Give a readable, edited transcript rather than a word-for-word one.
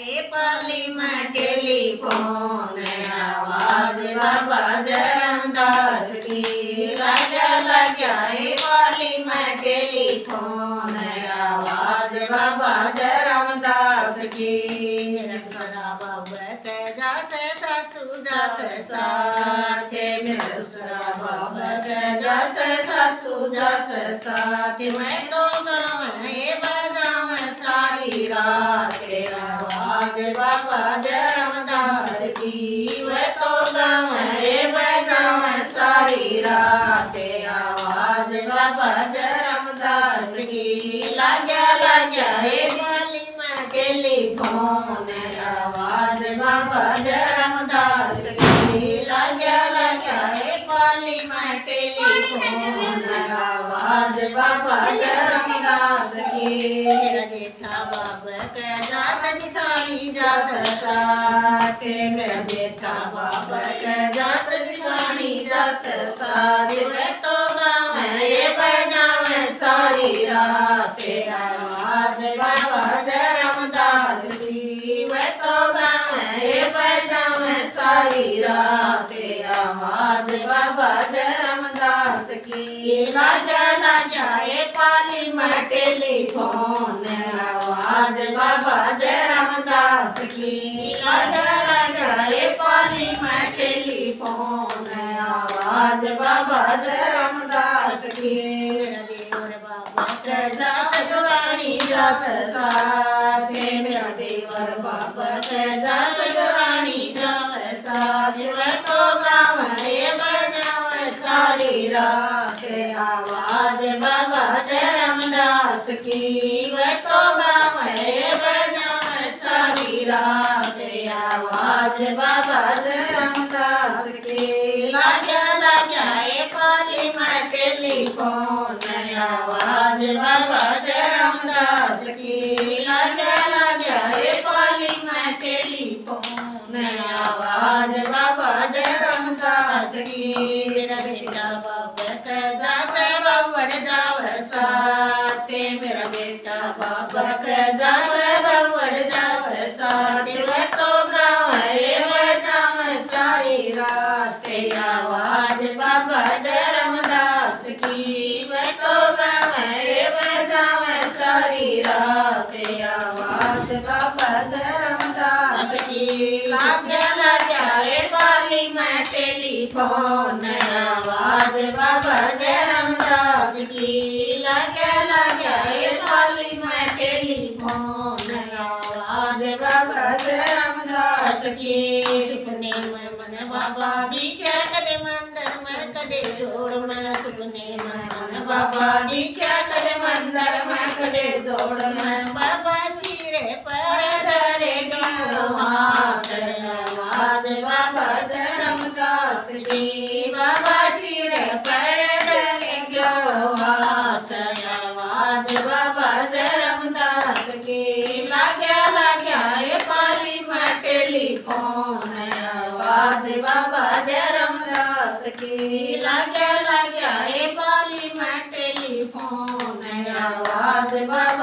ए पाली में टेलीफोन आवाज बाबा धर्मदास की लाग्या ए पाली में टेलीफोन आवाज बाबा धर्मदास की ससुरा बाबा के जाते सासू जाते साथे मेरा ससुरा बाबा के जाते सासू जाते साथे मैं तो गावे बजावे सारी रात आवाज बाबा धर्मदास की वह तो गावे बजावे सारी रात आवाज बाबा धर्मदास की लाग्या हे पाली में टेलीफोन आवाज बाबा धर्मदास की लाग्या हे पाली में टेलीफोन आवाज बाबा धर्मदास की मेरा जेठा बाबा के जात जिखानी जात साथे मेरा जेठा बाबा के जात जिखानी जात साथे वे तो गावे बजावे सारी रात आवाज बाबा धर्मदास की वे तो गावे बजावे सारी रात आवाज बाबा धर्मदास की लाग्या ए पाली में टेलीफोन आवाज बाबा धर्मदास की लाग्या ए पाली में टेलीफोन आवाज बाबा धर्मदास की देवर बाबा के जात गवानी जात साथे मेरा देवर बाबा के जात गवानी जात साथे वह तो गावे बजावे सारी रात आवाज बाबा धर्मदास की वह तो गावे बजावे सारी रात आवाज बाबा धर्मदास की लाग्या ए पाली में टेलीफोन आवाज बाबा धर्मदास की लाग्या ए पाली में टेलीफोन आवाज बाबा धर्मदास की मेरा बेटा बाबा के जावे बावड़ जावे साथे मेरा बेटा बाबा के जावे बावड़ जावे साथे वह तो गावे बजावे सारी रात आवाज बाबा धर्मदास की वह तो गावे बजावे सारी रात आवाज बाबा धर्मदास की लाग्या ए पाली में टेलीफोन आवाज बाबा धर्मदास की लाग्या ए पाली में टेलीफोन आवाज बाबा धर्मदास की सुपने में मन बाबा जी क्या करे मंदिर में कदे जोड़ में सुपने में मन बाबा जी क्या करे मंदिर में कदे जोड़ में बाबा जी रे पर डरे हाथ आवाज बाबा धर्मदास की बाबा जी रे पर डरे हाथ आवाज बाबा धर्मदास की लाग्या ए पाली में टेलीफोन आवाज बाबा धर्मदास की लाग्या ए पाली में टेलीफोन आवाज बाबा